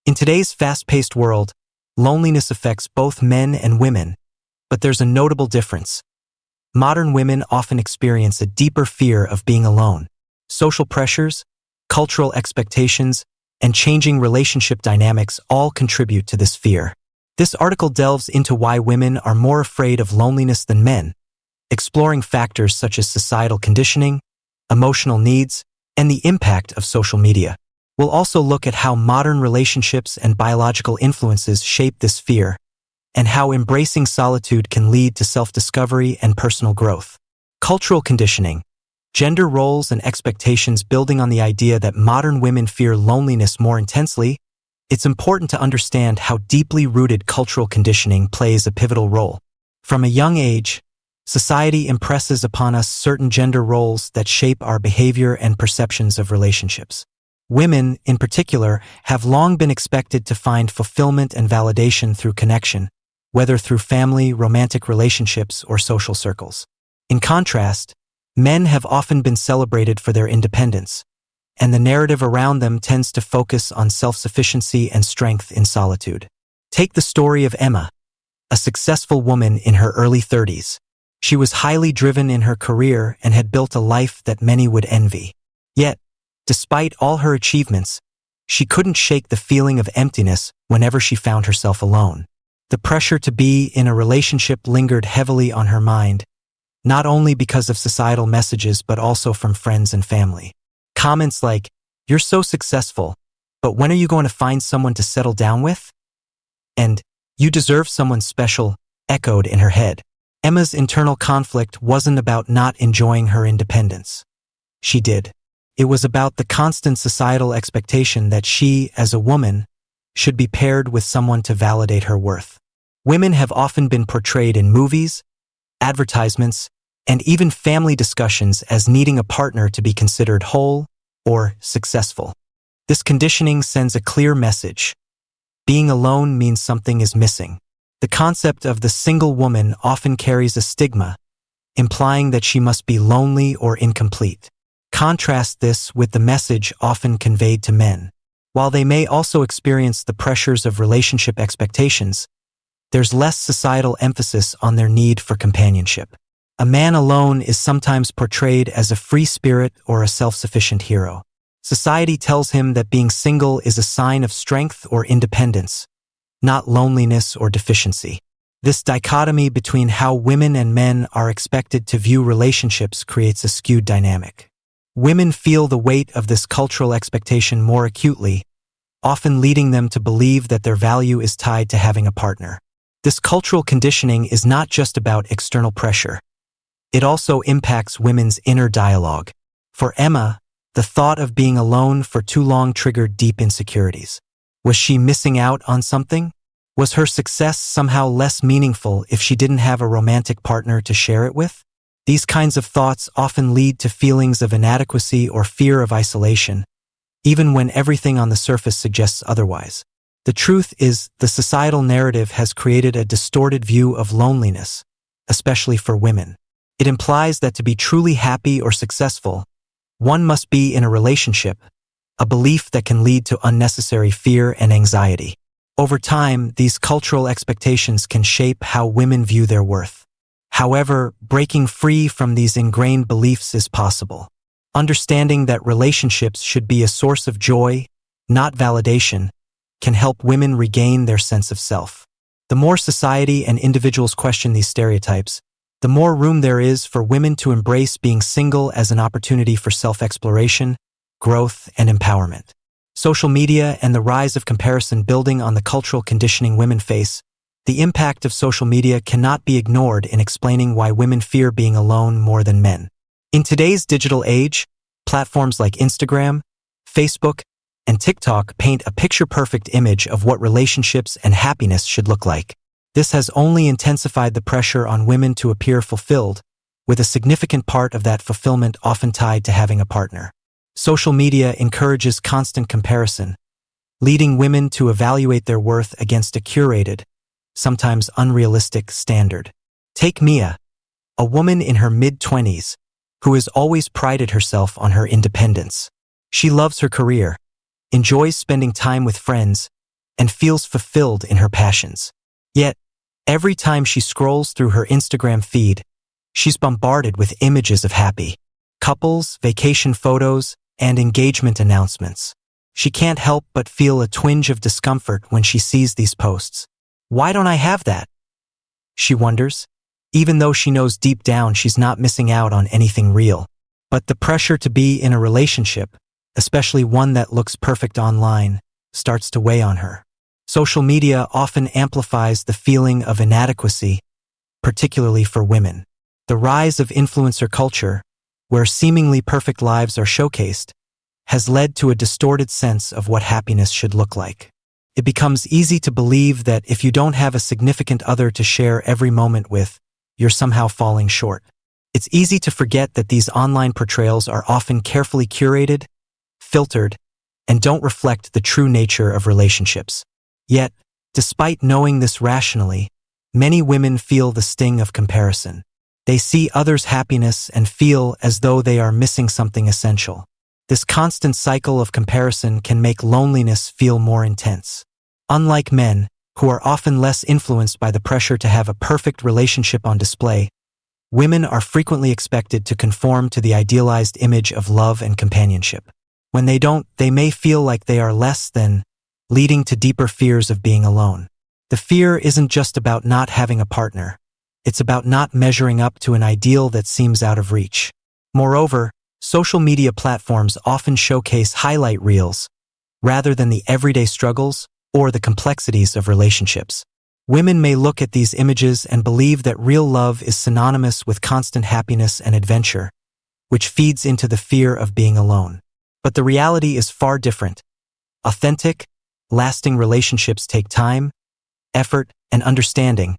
In today's fast-paced world, loneliness affects both men and women, but there's a notable difference. Modern women often experience a deeper fear of being alone. Social pressures, cultural expectations, and changing relationship dynamics all contribute to this fear. This article delves into why women are more afraid of loneliness than men, exploring factors such as societal conditioning, emotional needs, and the impact of social media. We'll also look at how modern relationships and biological influences shape this fear, and how embracing solitude can lead to self-discovery and personal growth. Cultural conditioning, gender roles and expectations. Building on the idea that modern women fear loneliness more intensely, it's important to understand how deeply rooted cultural conditioning plays a pivotal role. From a young age, society impresses upon us certain gender roles that shape our behavior and perceptions of relationships. Women, in particular, have long been expected to find fulfillment and validation through connection, whether through family, romantic relationships, or social circles. In contrast, men have often been celebrated for their independence, and the narrative around them tends to focus on self-sufficiency and strength in solitude. Take the story of Emma, a successful woman in her early 30s. She was highly driven in her career and had built a life that many would envy. Yet, despite all her achievements, she couldn't shake the feeling of emptiness whenever she found herself alone. The pressure to be in a relationship lingered heavily on her mind, not only because of societal messages but also from friends and family. Comments like, "You're so successful, but when are you going to find someone to settle down with?" and "You deserve someone special," echoed in her head. Emma's internal conflict wasn't about not enjoying her independence. She did. It was about the constant societal expectation that she, as a woman, should be paired with someone to validate her worth. Women have often been portrayed in movies, advertisements, and even family discussions as needing a partner to be considered whole or successful. This conditioning sends a clear message. Being alone means something is missing. The concept of the single woman often carries a stigma, implying that she must be lonely or incomplete. Contrast this with the message often conveyed to men. While they may also experience the pressures of relationship expectations, there's less societal emphasis on their need for companionship. A man alone is sometimes portrayed as a free spirit or a self-sufficient hero. Society tells him that being single is a sign of strength or independence, not loneliness or deficiency. This dichotomy between how women and men are expected to view relationships creates a skewed dynamic. Women feel the weight of this cultural expectation more acutely, often leading them to believe that their value is tied to having a partner. This cultural conditioning is not just about external pressure. It also impacts women's inner dialogue. For Emma, the thought of being alone for too long triggered deep insecurities. Was she missing out on something? Was her success somehow less meaningful if she didn't have a romantic partner to share it with? These kinds of thoughts often lead to feelings of inadequacy or fear of isolation, even when everything on the surface suggests otherwise. The truth is, the societal narrative has created a distorted view of loneliness, especially for women. It implies that to be truly happy or successful, one must be in a relationship, a belief that can lead to unnecessary fear and anxiety. Over time, these cultural expectations can shape how women view their worth. However, breaking free from these ingrained beliefs is possible. Understanding that relationships should be a source of joy, not validation, can help women regain their sense of self. The more society and individuals question these stereotypes, the more room there is for women to embrace being single as an opportunity for self-exploration, growth, and empowerment. Social media and the rise of comparison. Building on the cultural conditioning women face, the impact of social media cannot be ignored in explaining why women fear being alone more than men. In today's digital age, platforms like Instagram, Facebook, and TikTok paint a picture-perfect image of what relationships and happiness should look like. This has only intensified the pressure on women to appear fulfilled, with a significant part of that fulfillment often tied to having a partner. Social media encourages constant comparison, leading women to evaluate their worth against a curated, sometimes unrealistic standard. Take Mia, a woman in her mid-20s, who has always prided herself on her independence. She loves her career, enjoys spending time with friends, and feels fulfilled in her passions. Yet, every time she scrolls through her Instagram feed, she's bombarded with images of happy couples, vacation photos, and engagement announcements. She can't help but feel a twinge of discomfort when she sees these posts. Why don't I have that? She wonders, even though she knows deep down she's not missing out on anything real. But the pressure to be in a relationship, especially one that looks perfect online, starts to weigh on her. Social media often amplifies the feeling of inadequacy, particularly for women. The rise of influencer culture, where seemingly perfect lives are showcased, has led to a distorted sense of what happiness should look like. It becomes easy to believe that if you don't have a significant other to share every moment with, you're somehow falling short. It's easy to forget that these online portrayals are often carefully curated, filtered, and don't reflect the true nature of relationships. Yet, despite knowing this rationally, many women feel the sting of comparison. They see others' happiness and feel as though they are missing something essential. This constant cycle of comparison can make loneliness feel more intense. Unlike men, who are often less influenced by the pressure to have a perfect relationship on display, women are frequently expected to conform to the idealized image of love and companionship. When they don't, they may feel like they are less than, leading to deeper fears of being alone. The fear isn't just about not having a partner. It's about not measuring up to an ideal that seems out of reach. Moreover, social media platforms often showcase highlight reels, rather than the everyday struggles or the complexities of relationships. Women may look at these images and believe that real love is synonymous with constant happiness and adventure, which feeds into the fear of being alone. But the reality is far different. Authentic, lasting relationships take time, effort, and understanding,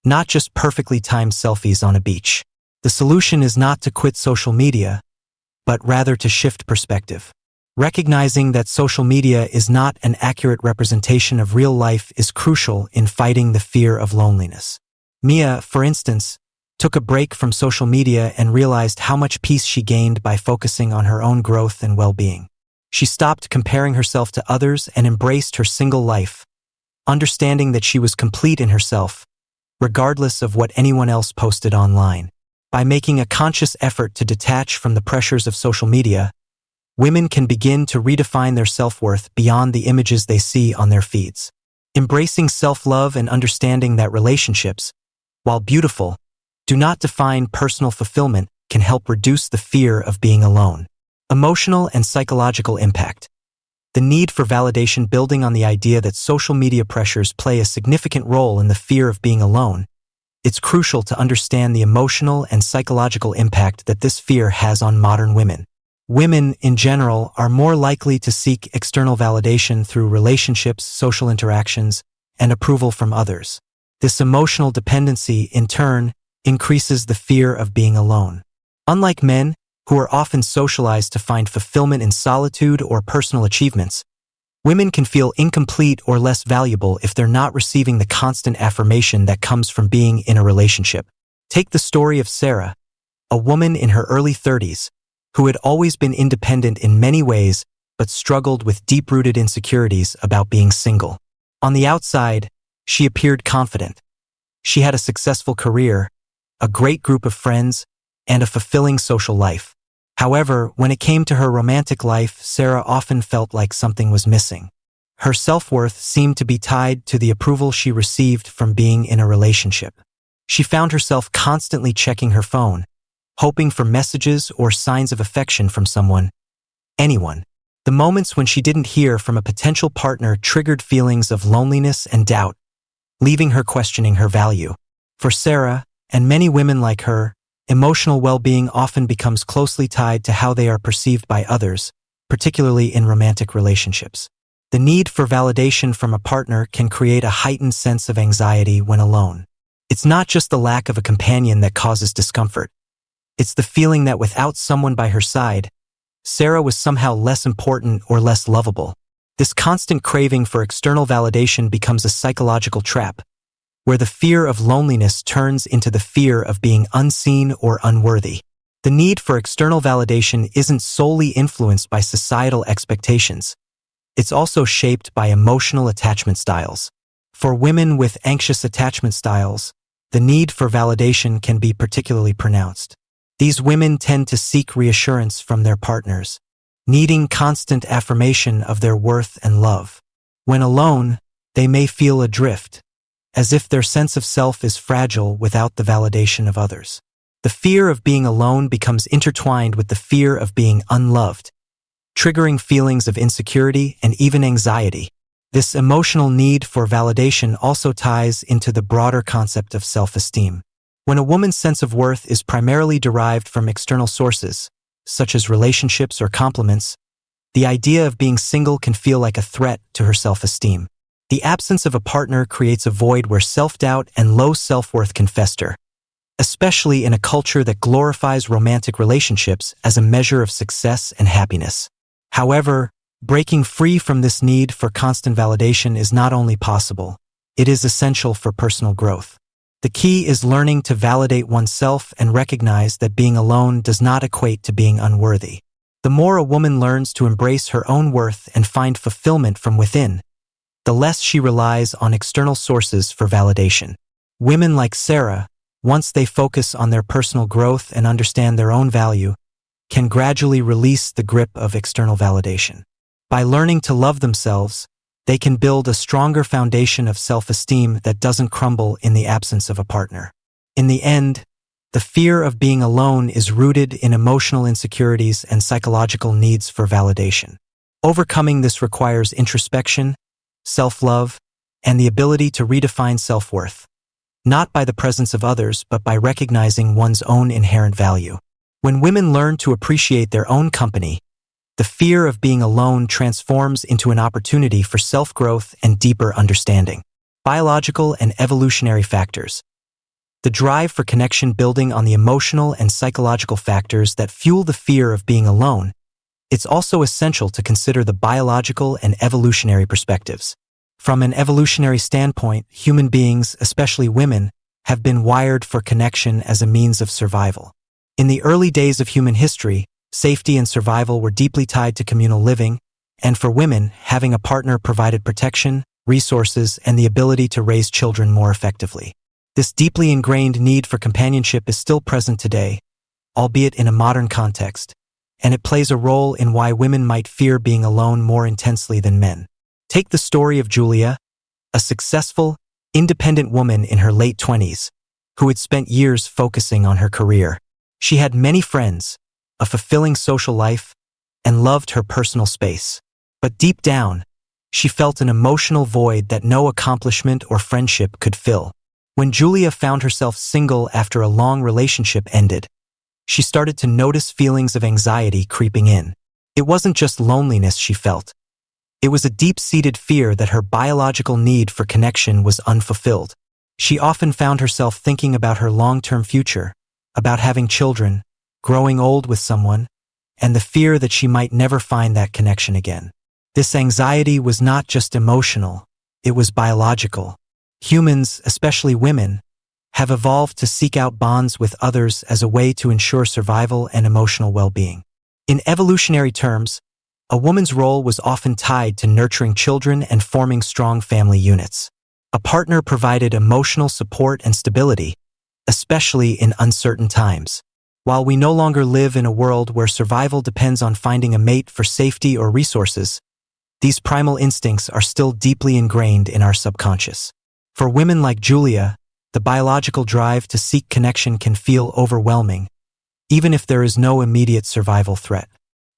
not just perfectly timed selfies on a beach. The solution is not to quit social media, but rather to shift perspective. Recognizing that social media is not an accurate representation of real life is crucial in fighting the fear of loneliness. Mia, for instance, took a break from social media and realized how much peace she gained by focusing on her own growth and well-being. She stopped comparing herself to others and embraced her single life, understanding that she was complete in herself, regardless of what anyone else posted online. By making a conscious effort to detach from the pressures of social media, women can begin to redefine their self-worth beyond the images they see on their feeds. Embracing self-love and understanding that relationships, while beautiful, do not define personal fulfillment can help reduce the fear of being alone. Emotional and psychological impact. The need for validation. Building on the idea that social media pressures play a significant role in the fear of being alone, it's crucial to understand the emotional and psychological impact that this fear has on modern women. Women, in general, are more likely to seek external validation through relationships, social interactions, and approval from others. This emotional dependency, in turn, increases the fear of being alone. Unlike men, who are often socialized to find fulfillment in solitude or personal achievements, women can feel incomplete or less valuable if they're not receiving the constant affirmation that comes from being in a relationship. Take the story of Sarah, a woman in her early 30s, who had always been independent in many ways but struggled with deep-rooted insecurities about being single. On the outside, she appeared confident. She had a successful career, a great group of friends, and a fulfilling social life. However, when it came to her romantic life, Sarah often felt like something was missing. Her self-worth seemed to be tied to the approval she received from being in a relationship. She found herself constantly checking her phone, hoping for messages or signs of affection from someone, anyone. The moments when she didn't hear from a potential partner triggered feelings of loneliness and doubt, leaving her questioning her value. For Sarah, and many women like her, emotional well-being often becomes closely tied to how they are perceived by others, particularly in romantic relationships. The need for validation from a partner can create a heightened sense of anxiety when alone. It's not just the lack of a companion that causes discomfort. It's the feeling that without someone by her side, Sarah was somehow less important or less lovable. This constant craving for external validation becomes a psychological trap, where the fear of loneliness turns into the fear of being unseen or unworthy. The need for external validation isn't solely influenced by societal expectations. It's also shaped by emotional attachment styles. For women with anxious attachment styles, the need for validation can be particularly pronounced. These women tend to seek reassurance from their partners, needing constant affirmation of their worth and love. When alone, they may feel adrift, as if their sense of self is fragile without the validation of others. The fear of being alone becomes intertwined with the fear of being unloved, triggering feelings of insecurity and even anxiety. This emotional need for validation also ties into the broader concept of self-esteem. When a woman's sense of worth is primarily derived from external sources, such as relationships or compliments, the idea of being single can feel like a threat to her self-esteem. The absence of a partner creates a void where self-doubt and low self-worth can fester, especially in a culture that glorifies romantic relationships as a measure of success and happiness. However, breaking free from this need for constant validation is not only possible, it is essential for personal growth. The key is learning to validate oneself and recognize that being alone does not equate to being unworthy. The more a woman learns to embrace her own worth and find fulfillment from within, the less she relies on external sources for validation. Women like Sarah, once they focus on their personal growth and understand their own value, can gradually release the grip of external validation. By learning to love themselves, they can build a stronger foundation of self-esteem that doesn't crumble in the absence of a partner. In the end, the fear of being alone is rooted in emotional insecurities and psychological needs for validation. Overcoming this requires introspection, self-love, and the ability to redefine self-worth, not by the presence of others but by recognizing one's own inherent value. When women learn to appreciate their own company, the fear of being alone transforms into an opportunity for self-growth and deeper understanding. Biological and evolutionary factors. The drive for connection building on the emotional and psychological factors that fuel the fear of being alone, it's also essential to consider the biological and evolutionary perspectives. From an evolutionary standpoint, human beings, especially women, have been wired for connection as a means of survival. In the early days of human history, safety and survival were deeply tied to communal living, and for women, having a partner provided protection, resources, and the ability to raise children more effectively. This deeply ingrained need for companionship is still present today, albeit in a modern context, and it plays a role in why women might fear being alone more intensely than men. Take the story of Julia, a successful, independent woman in her late 20s, who had spent years focusing on her career. She had many friends, a fulfilling social life, and loved her personal space. But deep down, she felt an emotional void that no accomplishment or friendship could fill. When Julia found herself single after a long relationship ended, she started to notice feelings of anxiety creeping in. It wasn't just loneliness she felt. It was a deep-seated fear that her biological need for connection was unfulfilled. She often found herself thinking about her long-term future, about having children, growing old with someone, and the fear that she might never find that connection again. This anxiety was not just emotional, it was biological. Humans, especially women, have evolved to seek out bonds with others as a way to ensure survival and emotional well-being. In evolutionary terms, a woman's role was often tied to nurturing children and forming strong family units. A partner provided emotional support and stability, especially in uncertain times. While we no longer live in a world where survival depends on finding a mate for safety or resources, these primal instincts are still deeply ingrained in our subconscious. For women like Julia, the biological drive to seek connection can feel overwhelming, even if there is no immediate survival threat.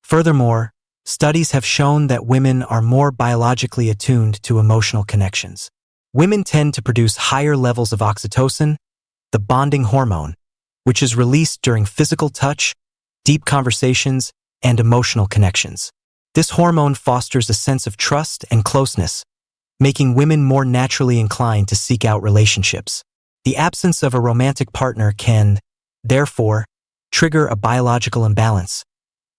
Furthermore, studies have shown that women are more biologically attuned to emotional connections. Women tend to produce higher levels of oxytocin, the bonding hormone, which is released during physical touch, deep conversations, and emotional connections. This hormone fosters a sense of trust and closeness, making women more naturally inclined to seek out relationships. The absence of a romantic partner can, therefore, trigger a biological imbalance,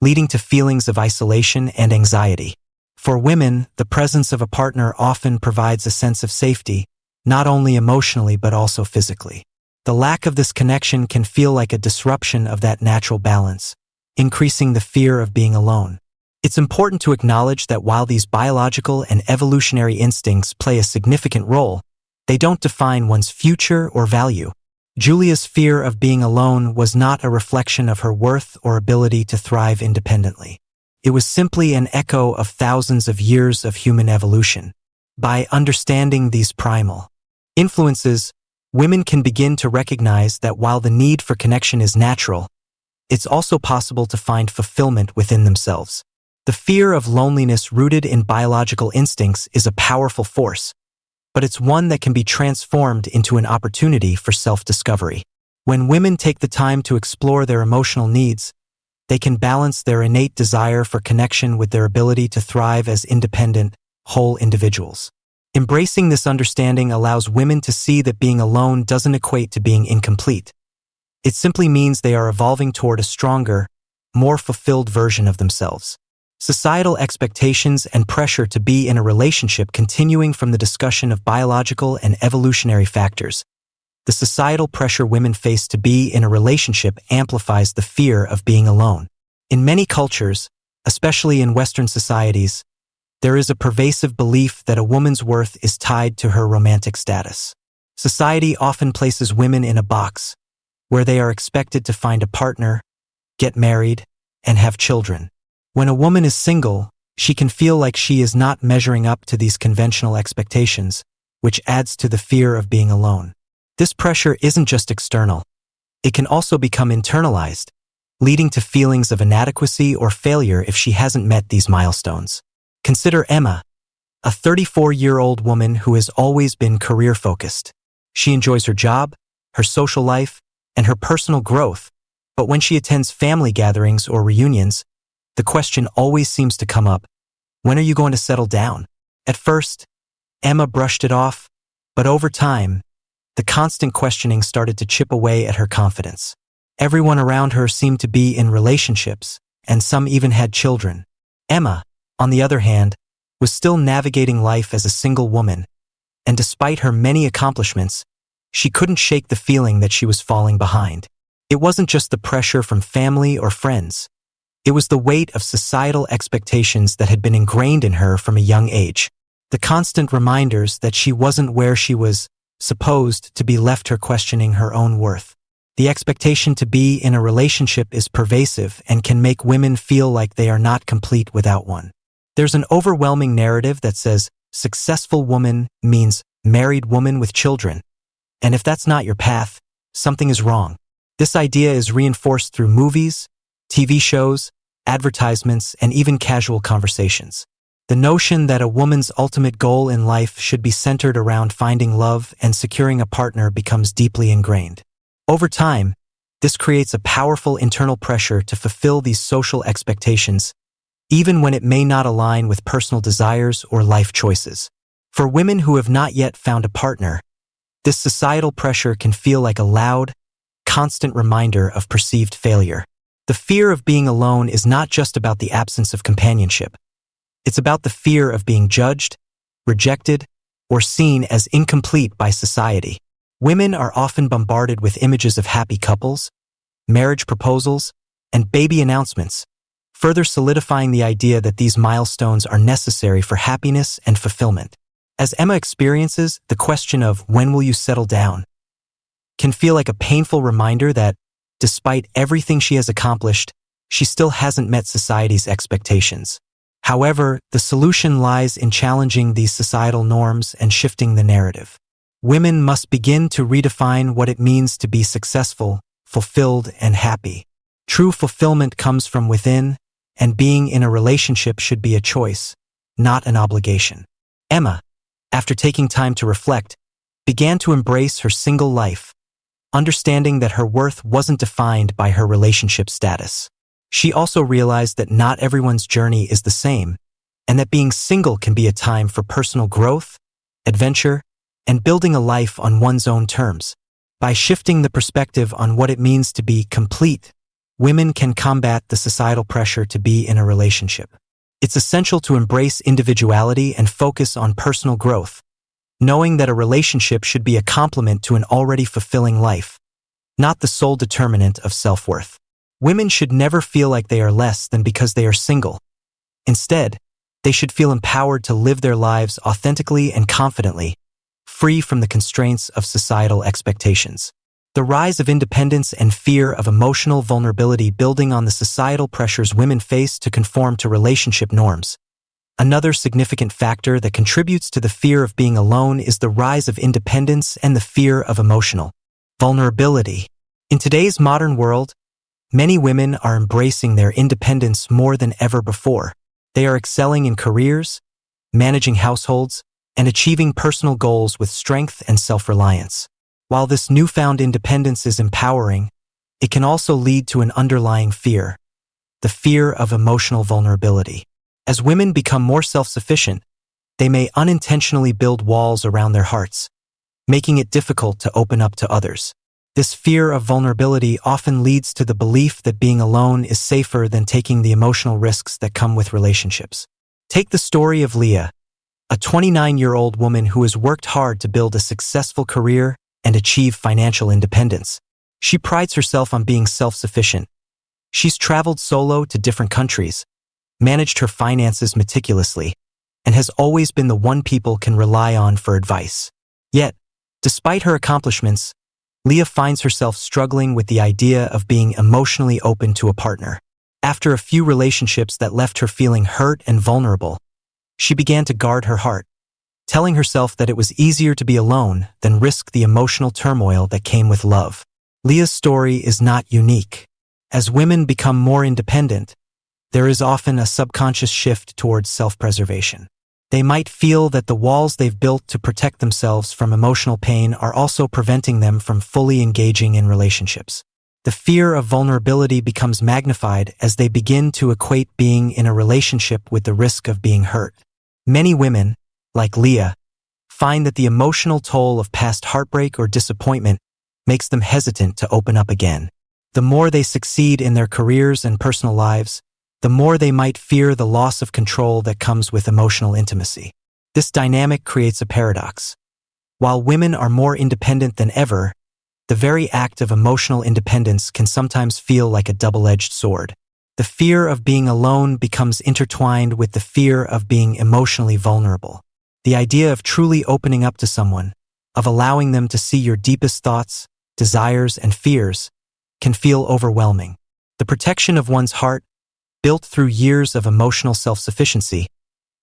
leading to feelings of isolation and anxiety. For women, the presence of a partner often provides a sense of safety, not only emotionally but also physically. The lack of this connection can feel like a disruption of that natural balance, increasing the fear of being alone. It's important to acknowledge that while these biological and evolutionary instincts play a significant role, they don't define one's future or value. Julia's fear of being alone was not a reflection of her worth or ability to thrive independently. It was simply an echo of thousands of years of human evolution. By understanding these primal influences, women can begin to recognize that while the need for connection is natural, it's also possible to find fulfillment within themselves. The fear of loneliness rooted in biological instincts is a powerful force, but it's one that can be transformed into an opportunity for self-discovery. When women take the time to explore their emotional needs, they can balance their innate desire for connection with their ability to thrive as independent, whole individuals. Embracing this understanding allows women to see that being alone doesn't equate to being incomplete. It simply means they are evolving toward a stronger, more fulfilled version of themselves. Societal expectations and pressure to be in a relationship. Continuing from the discussion of biological and evolutionary factors, the societal pressure women face to be in a relationship amplifies the fear of being alone. In many cultures, especially in Western societies, there is a pervasive belief that a woman's worth is tied to her romantic status. Society often places women in a box, where they are expected to find a partner, get married, and have children. When a woman is single, she can feel like she is not measuring up to these conventional expectations, which adds to the fear of being alone. This pressure isn't just external. It can also become internalized, leading to feelings of inadequacy or failure if she hasn't met these milestones. Consider Emma, a 34-year-old woman who has always been career-focused. She enjoys her job, her social life, and her personal growth, but when she attends family gatherings or reunions, the question always seems to come up: when are you going to settle down? At first, Emma brushed it off, but over time, the constant questioning started to chip away at her confidence. Everyone around her seemed to be in relationships, and some even had children. Emma, on the other hand, was still navigating life as a single woman, and despite her many accomplishments, she couldn't shake the feeling that she was falling behind. It wasn't just the pressure from family or friends. It was the weight of societal expectations that had been ingrained in her from a young age. The constant reminders that she wasn't where she was supposed to be left her questioning her own worth. The expectation to be in a relationship is pervasive and can make women feel like they are not complete without one. There's an overwhelming narrative that says successful woman means married woman with children. And if that's not your path, something is wrong. This idea is reinforced through movies, TV shows, advertisements, and even casual conversations. The notion that a woman's ultimate goal in life should be centered around finding love and securing a partner becomes deeply ingrained. Over time, this creates a powerful internal pressure to fulfill these social expectations, even when it may not align with personal desires or life choices. For women who have not yet found a partner, this societal pressure can feel like a loud, constant reminder of perceived failure. The fear of being alone is not just about the absence of companionship. It's about the fear of being judged, rejected, or seen as incomplete by society. Women are often bombarded with images of happy couples, marriage proposals, and baby announcements, further solidifying the idea that these milestones are necessary for happiness and fulfillment. As Emma experiences, the question of when will you settle down can feel like a painful reminder that, despite everything she has accomplished, she still hasn't met society's expectations. However, the solution lies in challenging these societal norms and shifting the narrative. Women must begin to redefine what it means to be successful, fulfilled, and happy. True fulfillment comes from within, and being in a relationship should be a choice, not an obligation. Emma, after taking time to reflect, began to embrace her single life, understanding that her worth wasn't defined by her relationship status. She also realized that not everyone's journey is the same, and that being single can be a time for personal growth, adventure, and building a life on one's own terms. By shifting the perspective on what it means to be complete, women can combat the societal pressure to be in a relationship. It's essential to embrace individuality and focus on personal growth, knowing that a relationship should be a complement to an already fulfilling life, not the sole determinant of self-worth. Women should never feel like they are less than because they are single. Instead, they should feel empowered to live their lives authentically and confidently, free from the constraints of societal expectations. The rise of independence and fear of emotional vulnerability building on the societal pressures women face to conform to relationship norms. Another significant factor that contributes to the fear of being alone is the rise of independence and the fear of emotional vulnerability. In today's modern world, many women are embracing their independence more than ever before. They are excelling in careers, managing households, and achieving personal goals with strength and self-reliance. While this newfound independence is empowering, it can also lead to an underlying fear, the fear of emotional vulnerability. As women become more self-sufficient, they may unintentionally build walls around their hearts, making it difficult to open up to others. This fear of vulnerability often leads to the belief that being alone is safer than taking the emotional risks that come with relationships. Take the story of Leah, a 29-year-old woman who has worked hard to build a successful career and achieve financial independence. She prides herself on being self-sufficient. She's traveled solo to different countries, managed her finances meticulously, and has always been the one people can rely on for advice. Yet, despite her accomplishments, Leah finds herself struggling with the idea of being emotionally open to a partner. After a few relationships that left her feeling hurt and vulnerable, she began to guard her heart, telling herself that it was easier to be alone than risk the emotional turmoil that came with love. Leah's story is not unique. As women become more independent, there is often a subconscious shift towards self-preservation. They might feel that the walls they've built to protect themselves from emotional pain are also preventing them from fully engaging in relationships. The fear of vulnerability becomes magnified as they begin to equate being in a relationship with the risk of being hurt. Many women, like Leah, find that the emotional toll of past heartbreak or disappointment makes them hesitant to open up again. The more they succeed in their careers and personal lives, the more they might fear the loss of control that comes with emotional intimacy. This dynamic creates a paradox. While women are more independent than ever, the very act of emotional independence can sometimes feel like a double-edged sword. The fear of being alone becomes intertwined with the fear of being emotionally vulnerable. The idea of truly opening up to someone, of allowing them to see your deepest thoughts, desires, and fears, can feel overwhelming. The protection of one's heart, built through years of emotional self-sufficiency,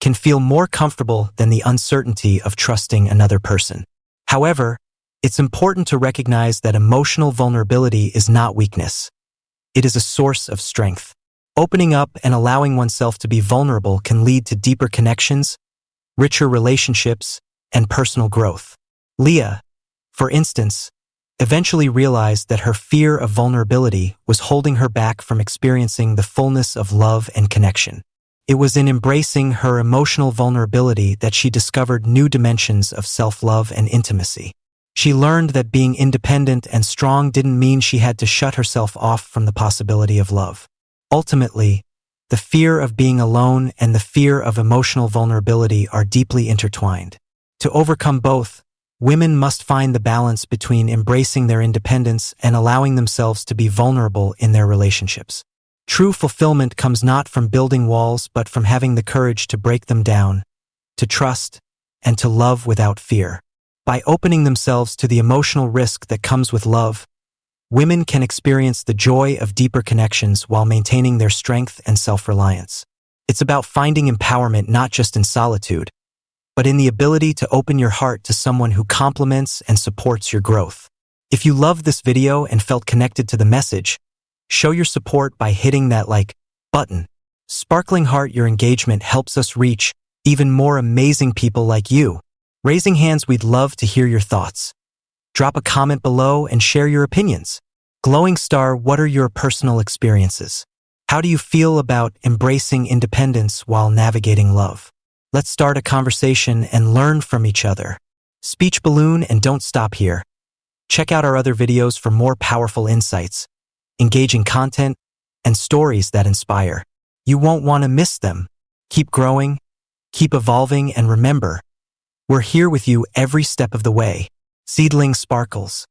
can feel more comfortable than the uncertainty of trusting another person. However, it's important to recognize that emotional vulnerability is not weakness. It is a source of strength. Opening up and allowing oneself to be vulnerable can lead to deeper connections, richer relationships, and personal growth. Leah, for instance, eventually realized that her fear of vulnerability was holding her back from experiencing the fullness of love and connection. It was in embracing her emotional vulnerability that she discovered new dimensions of self-love and intimacy. She learned that being independent and strong didn't mean she had to shut herself off from the possibility of love. Ultimately, the fear of being alone and the fear of emotional vulnerability are deeply intertwined. To overcome both, women must find the balance between embracing their independence and allowing themselves to be vulnerable in their relationships. True fulfillment comes not from building walls but from having the courage to break them down, to trust, and to love without fear. By opening themselves to the emotional risk that comes with love, women can experience the joy of deeper connections while maintaining their strength and self-reliance. It's about finding empowerment not just in solitude, but in the ability to open your heart to someone who complements and supports your growth. If you loved this video and felt connected to the message, show your support by hitting that like button. Sparkling heart, your engagement helps us reach even more amazing people like you. Raising hands, we'd love to hear your thoughts. Drop a comment below and share your opinions. Glowing star, what are your personal experiences? How do you feel about embracing independence while navigating love? Let's start a conversation and learn from each other. Speech balloon, and don't stop here. Check out our other videos for more powerful insights, engaging content, and stories that inspire. You won't want to miss them. Keep growing, keep evolving, and remember, we're here with you every step of the way. Seedling sparkles.